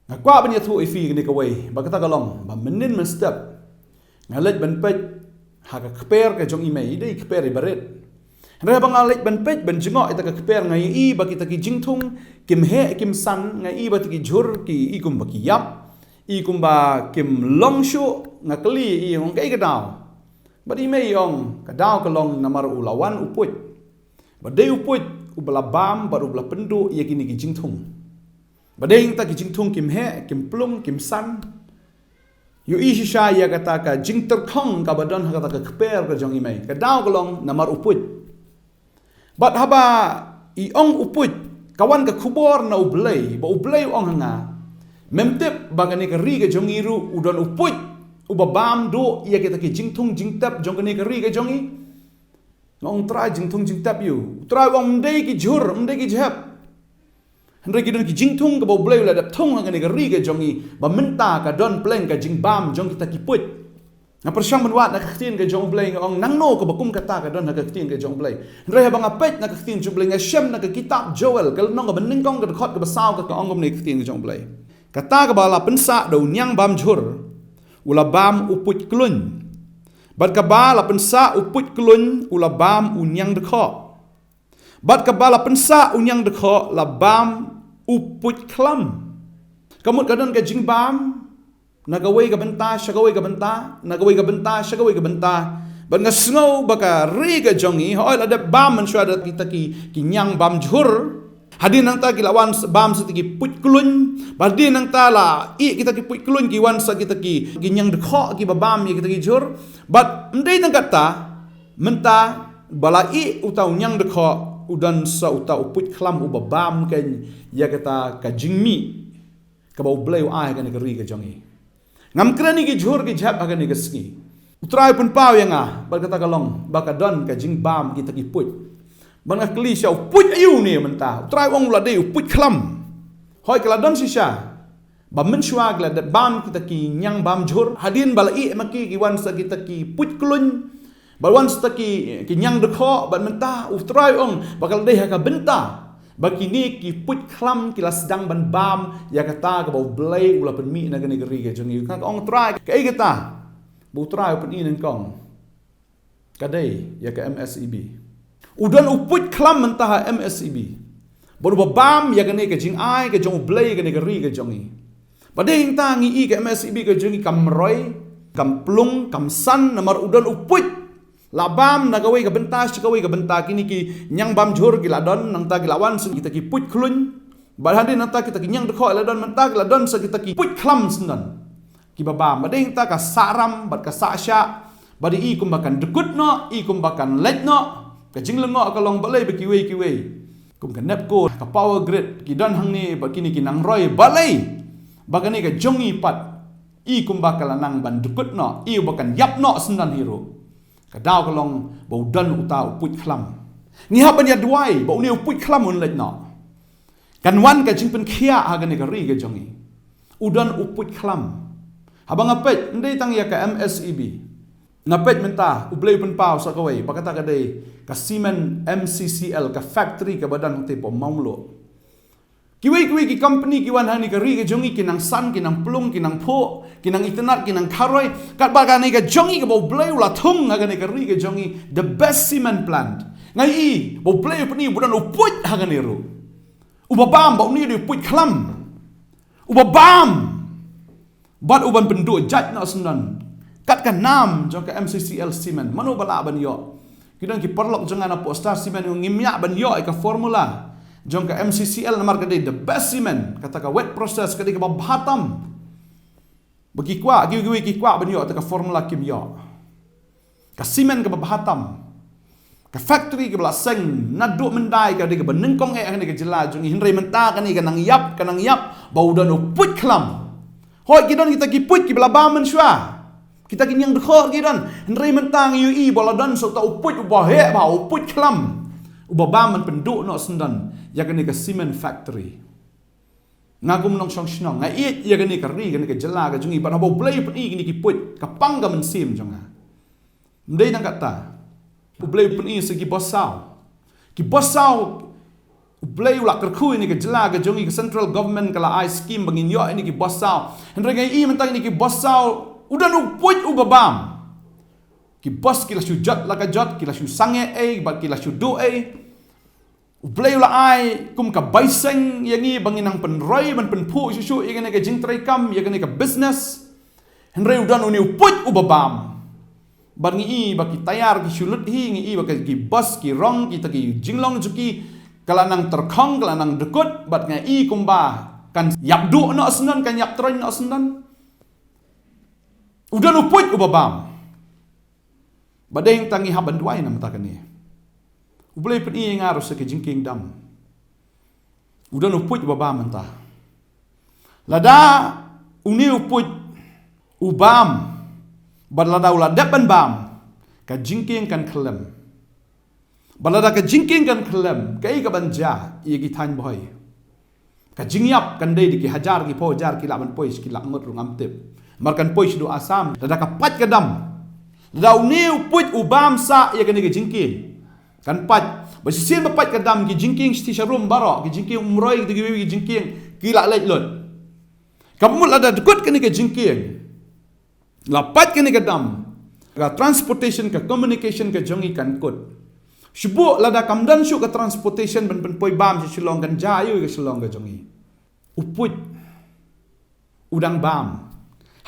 Ngakwa banya thu ifi ni kawai ba kata kalong ba menin men step ngalet ban pej ha ka kper ka jong imei dei kper ibaret re ba ngalet ban pej ban jingo ita ka kper ngai I ba kita ki jingthung kim he kim san ngai I ba ki jhur ki I kum ba ki yap I kum ba kim long shu ngakli I ong kai ka daw ba imei ong ka daw ka long namar ulawan uput ba dei uput ubala bam ba ubala pendu ia kini ki jingthung ba dei ta ki jingthung kim he kim plum kim san Yu isi ya kata ka jing terkong ka badan kata ka kper ka jong imei ka daw kolong namar uput bat haba I ong uput kawan ka khubor na ublei ba ublei ong hanga memtep bagani ka ri ka jong iru udon uput ubabam do ia kita ki jingthung jingtap jong kani ka ri ka jong I ngong try jingthung jingtap yu try wong mdei ki jhur mdei ki jhep Hendra kita ki jingthung ka boleh la dap thong ngani ka ri ka jongi ba menta ka don pleng ka jingbam jong kita ki put na persyang menwat na ka khtin ka jong pleng ong nangno ka bakum kata ka don na ka khtin ka jong pleng hendra ba ngapet na ka khtin jong pleng shem na ka kitab joel ka nong ka beningkong ka khot ka basaw ka ong ni khtin ka jong pleng kata ka bala pensa do nyang bam jhur ula bam uput klun bat ka bala pensa uput klun ula bam unyang dekho bat ka bala pensa unyang dekho la bam uput klam kamut kadon ka jingbam nagaway ka benta syagaway ka benta nagaway ka benta syagaway ka benta ban nga snow baka ri ka jongi hoy la bam man syada kita ki kinyang bam jhur hadin nang ta kilawan bam sa tigi put klun badin nang ta la I kita ki put klun ki wan sa kita ki kinyang dekho ki babam kita ki jhur bat ndai nang kata menta bala I utau nyang dekho udan sa uta uput klam ubabam kan ya kata ka jingmi ka bau bleu ai kan ka ri ka jongi ngam krani ki jhur ki jhap kan ka ski utrai pun pau yang ba kata kalong ba ka don ka jingbam kita ki put ban ka kli sha uput ayu ni menta utrai wong la dei uput klam hoi kala don si sha ba men shwa gla dat bam kita ki nyang bam jhur hadin bala I maki ki wan sa kita ki put klun Balwan staki kinyang dekho ban menta utrai ong bakal deh ka benta bakini ki put klam kila sedang ban bam ya kata ka bau blai ula penmi na gani geri ke jongi ka ong try ka kata bu try pen inen kong kadai ya ka MSEB udan uput klam menta MSEB bodo bam ya gani ke jing ai ke jong blai gani geri ke jongi badeng tangi I ke MSEB ke jongi kamroi kamplung kamsan namar udan uput labam nagaway ka benta syagaway ka benta kini ki nyang bam jhur ki ladon nang ta ki lawan sen kita ki put klun balhadi nang ta kita ki nyang dekho ladon menta ki ladon sa kita ki put klam sendan ki babam badeng ta ka saram bat ka sasya badi I kum bakan dekut no I kum bakan let no ka jinglengo ka long balai be kiwe kum ka nep ko ka power grid ki don hang ni bakini ki nang roi balai bagani ka jongi pat I kum bakal nang ban dekut no I bakan yap no sendan hero Kadaw kalong bau dan utau uput klam. Ni hapan ya duai bau ni uput klam un let no. Kan wan ka jing pen khia hagan ni ka ri ka jongi. Udan uput klam. Habang apet ndai tang ya ka MSEB. Ngapet menta ublei pen pau sa kawai pakata ka dei ka semen MCCL ka factory ka badan te po maumlo. Kiwi ki company ki wan hani ka ri ka jongi kinang san kinang plung kinang pho kinang internet kinang karoi kat ba ka ni ka jongi ka bo bleu la thung ha ka ni ka ri ka jongi the best cement plant ngai I bo bleu pani budan uput ha ka ni ru ubabam bo ni di put klam ubabam bat uban pendu jat na sunan kat ka nam jong ka MCCL cement manu bala ban yo kidang ki perlok jangan apa star cement ngimya ban yo ka formula Jong ka MCCL namar ka the best cement kata ka wet process ka di ka bahatam bagi kwa giwi ki kwa banyo ta ka formula kimia ka cement ka bahatam ka factory ka blaseng nadu mendai ka di ka benengkong ni ka jela jong hinrei menta ka ni ka nang yap bau dan uput klam hoi kidon kita ki put ki blaba men shwa kita ki nyang dekho kidon hinrei menta ngi ui baladan so ta uput ubahe ba uput klam ubabam man penduk no sendan ya kani ka cement factory ngagum nong song shnong nga it ya kani ka ri kani ka jela ka jungi ban habo blai peni kini ki put ka pangga men sim jonga ndai nang kata blai peni segi bosau ki bosau Ublay ulak kerkui ni ke jela ke jongi ke central government kala ai scheme bangin yo ini ki bosau. Hendra ngai mentang ini ki bosau udah nu puit ubabam. Ki bos kila shu jot la ka jot kila shu sange bat kila shu do Ublay ulak ai kum ka baiseng yangi bangin ang penroi ban penpu shu yang ke jingtrai kam yang ke business. Hendra udah nu ni puit ubabam. Bar ngi baki tayar ki shulut hi ngi baki ki bos ki rong ki taki jinglong juki kala nang terkhong kala nang dekut bat ngai kumba kan yap du no asnan kan yap troin no asnan udah nu puit ubabam badeng tangi haban duai na mata kani ublei pen i ngarus ke jingking dam udah nu puit ubabam menta lada uni puit ubam Balada ula depan bam ka jingking kan kelem. Balada ka jingking kan kelem kai ka banja i ki than boy. Ka jingyap kan dei ki hajar ki po jar ki laban pois ki lak ngot rungam tip. Markan pois do asam lada ka pat ka dam. Lau new puit ubam sa ya kan ki jingking. Kan pat basisin ba pat ka dam ki jingking sti sharum baro ki jingking umroi ki jingking ki lak lek lot. Kamul ada dekut kan ki jingking. Lapat kini ke dam, ka transportation ka communication ka jongi kan kut. Shubu lada kamdan shu ka transportation ban poi bam si Shillong kan jayu ke Shillong ka jongi. Uput udang bam.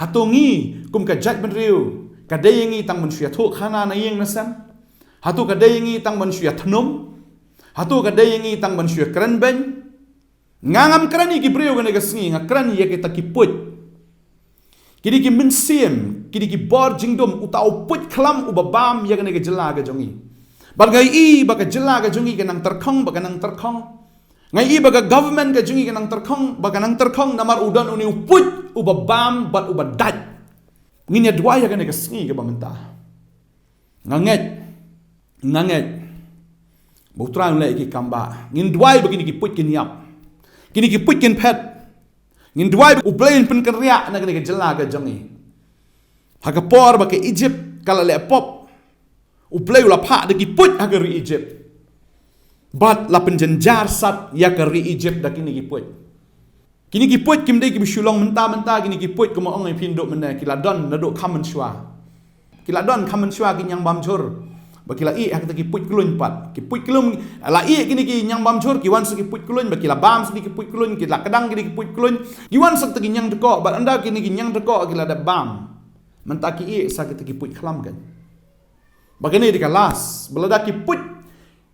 Hatungi kum ka jat ban riu, ka dayengi tang ban syia thuk khana na yeng nasan. Hatu ka dayengi tang ban syia thnum. Hatu ka dayengi tang ban syia kran ben. Ngangam krani ki briu kan ka sngi ngakran ye kita ki put. Kini ki mensim, kini ki bor jingdom utau put kelam ubabam yang kena jela ke jongi. Bagai i baga jela ke jongi kenang terkong baga nang terkong. Ngai i baga government ke jongi kenang terkong baga nang terkong namar udan uni put ubabam bat ubadat. Nginya dua yang kena kesengi ke bamenta. Nganget. Bautra ulai ki kamba. Ngin dua begini ki put kinyap. Kini ki put kin pet. Ngin duai ublain pen kerja nak kena jela ke jongi. Hakapor bake Egypt kala le pop. Ublai ula pak deki put hagari Egypt. Bat la penjenjar sat ya kari Egypt dak kini ki put. Kini ki put kim dei ki Shillong menta kini ki put kuma ong pinduk mena kila don naduk kamen shwa. Kila don kamen shwa ki nyang bamjur. Bakila i hak ki put kulun pat. Ki put kulun la i kini ki nyang bamjur ki wan se ki put kulun bakila bam se ki put kulun ki la kadang ki put kulun. Ki wan se ki nyang dekok bat anda kini ki nyang dekok kila da bam. Menta ki i sa ki put kelam kan. Bagani di kelas belada ki put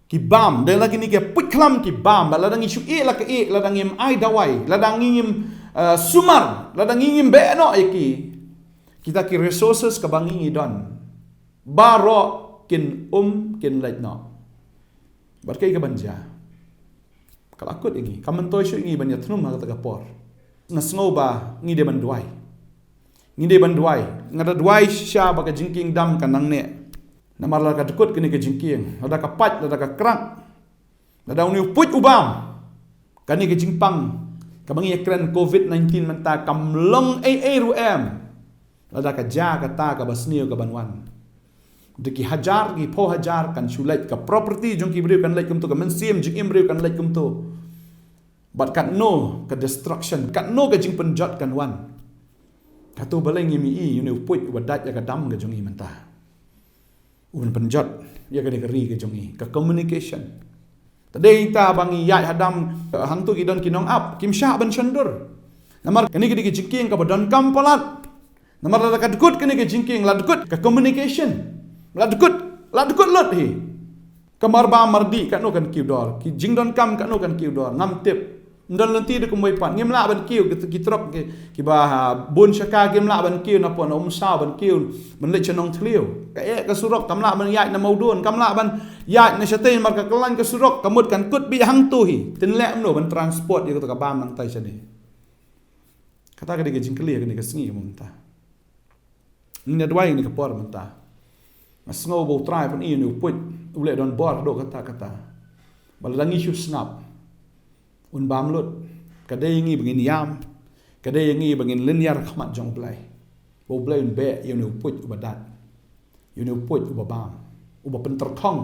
ki bam dan lagi ni ki put kelam ki bam balada ngi shu i la ki ladang ngim ai dawai ladang ngim sumar ladang ngim be no iki kita ki resources ka bangi don baro kin lek no barkai ka banja kalakut ini kamentoi shu ini banya thnum ha ta por ngasngo ba ngi de banduai ngada duai sha ba ka jingking dam kanang ne namar la ka dekut kini ke jingking ada ka pat ada ka krak ada uni put ubam kani ke jingpang ka bangi ekran covid-19 menta kamlong ruem ada ka ja ka ta ka basnio ka banwan deki hajar ki po hajar kan sulait ka property jong ki brio kan lait kum to ka mensim jing brio kan lait kum to but kat no ka destruction kat no ka jing penjot kan wan katu balai ngimi i uni put wadat ya ka dam ka jong i menta un penjot ya ka negeri ka jong i ka communication tadei ta bangi ya hadam hantu ki don ki nong up kim sha ban chandur namar kani ki jingking ka badon kam palat namar la ka dukut kani ki jingking la dukut ka communication la dukut lot hi kamar ba mardi kan no kan kiudor ki jingdon kam kan no kan kiudor ngam tip ndon lenti de kumoi pat ngim la ban kiu ki trop ki ba bun shaka kim la ban kiu na pon sa ban kiu man le chenong thliu ka surok kam la ban yai na maudun kam la ban yai na shatain mar ka klan ka surok kamut kan kut bi hang tu hi tin le no ban transport ye ka bam nang tai chani kata ka de jingkli ka ni ka singi mumta ni dwai ni ka por mumta Masngo bo try pun ini uput ule don bor do kata baladangi shu snap un bam lut kadai ngi bangin yam kadai ngi bangin linear khamat jong blai bo blai un be you uput ubadat you uput ubabam uba penterkong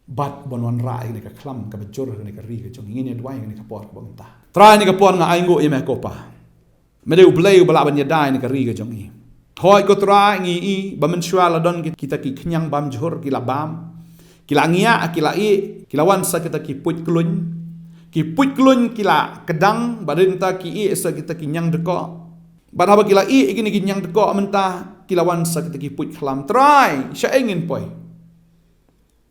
bat bonwan ra ni ka klam ka bejor ni ka ri ka jong ngin dwai ni ka por ka bangta try ni ka por nga ai ngo i me ko pa me de ublei bala ban ya dai ni ka ri ka jong i thoi ko try ngi i ba men shwa la don kita ki knyang bam jor ki la bam ki la ngia ki la i ki la wan sa kita ki puit klun ki la kedang badin ta ki i sa kita ki nyang de ko bad haba ki la i ki ni ki nyang de ko menta ki la wan sa kita ki puit klam try sha engin poi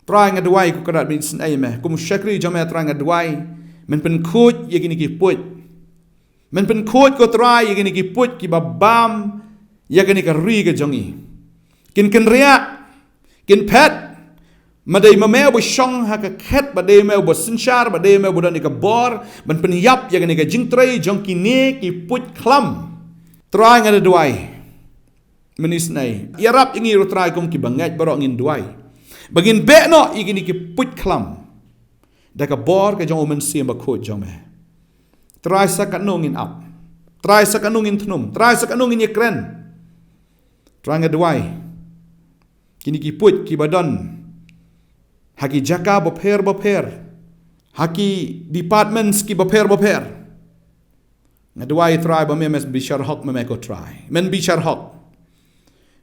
try nga dwai ku kadat bin sin ai me kum shakri jame try nga dwai men pen khut ye gini ki put men pen khut ko try ye gini ki put ki babam ye gini ka ri ga jongi kin ria kin pet madai mameu bo shong ha ka khet badai meu bo sinchar badai meu bo ni ka bor men pen yap ye gini ka jingtrai jong ki ne ki put klam try nga dwai menis nai yarap ingi ro try kum ki bangat barok ngin dwai bagin be no igini ki put klam da ka bor ka jong men sim ba khot jong me try sa ka nongin up try sa ka nongin thnum try sa ka nongin yekren try nga dwai kini ki put ki badon haki jaka bo pher haki departments ki bo pher nga dwai try ba me mes bishar hok me ko try men bishar hok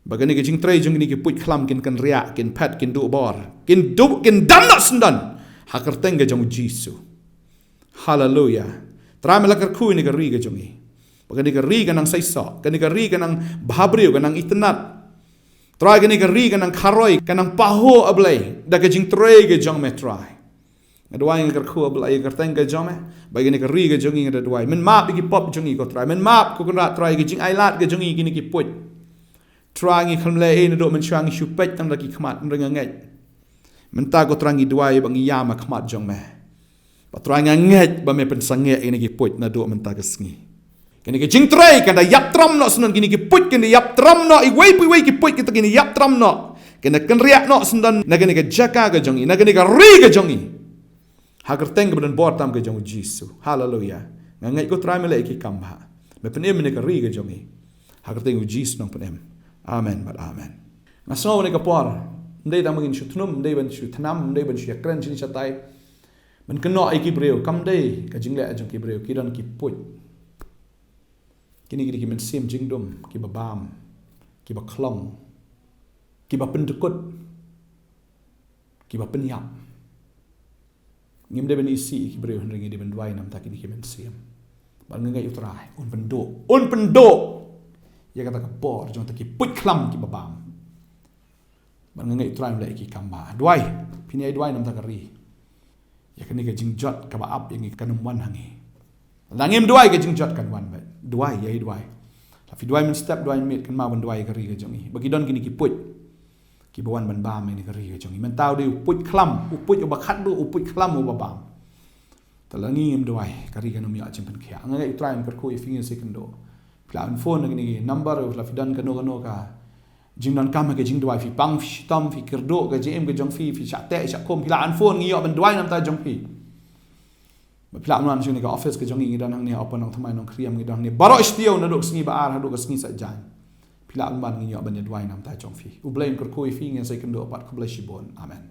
bagani ke jing trai jong ni ke put klam kin kan ria kin pat kin du bor kin dan nak sendan hakar teng ke jong jisu hallelujah tram la kar khu ni ke ri ke jong ni bagani ke ri kan ang sai so kan ke ri kan ang bhabriu kan ang itnat try kan ke ri kan ang kharoi kan ang paho ablai da ke jing trai ke jong me try ngadwai kar khu ablai kar teng ke jong me bagani ke ri ke jong ni ngadwai men map ki pop jong ni ko try men map ko kan try ke jing ailat ke jong ni ki put Terangi khamle e na do men changi shupet tang lagi khmat nrenga ngai menta ko terangi duai bang yama khmat jong me pa terangi ngai ba me pen sange ini ki put na do menta ka sngi kini ki jingtrai kan da yap tram no sunan kini ki put kini yap tram no i wei ki put kita kini yap tram no kini kan riak no sundan na kini ka jaka ka jongi na kini ka ri ka jongi hagar teng ka ben bor tam ka jong jisu hallelujah ngai ko trai me le ki kamba me pen em ne ka ri ka jongi hagar teng jisu nong pen em Amen, but amen. Nasaw ni kapor, hindi tang magin shutnum, hindi ban shutnam, hindi ban shuyakren sini chatay. Man keno ay kibreo, kamday ka jingle ajong kibreo, kidan ki put. Kini ki men sim jingdum, ki babam, ki ba klong, ki ba pendukut, ki ba penyap. Ngim de ben isi kibreo ringi de ben duai nam ta kini ki men sim. Ban ngai utrai, un penduk. Ya kata kapor jong taki put klam ki babam ban ngai try mle ki kamba duai pini ai duai nam takari ya kani ka jingjot ka ba up yang kanum wan hangi langim duai ka jingjot kan wan ba duai ya duai la fi duai min step duai mit kan ma ban duai kari ka jongi bagi don kini ki put ki bawan ban bam ni kari ka jongi men tau de put klam put ba khat du put klam babam talangim duai kari kanum ya chimpan khia ngai try kar ko ifingin second Plan phone ni number of lafidan kano ka jingnan kam ke jing dwai fi pang fi tam fi kirdo ke jm ke jong fi chatte cha kom plan phone ngi yo ban dwai nam ta jong fi plan wan jing ka office ke jong ngi dan hang ni open Nongthymmai Nongkhryiem ngi dan ni baro istio na dok sngi ba ar ha dok sngi sa jan plan man ngi yo ban dwai nam ta jong fi u blame kur ko fi ngi sai kendo pat ko blai shibon amen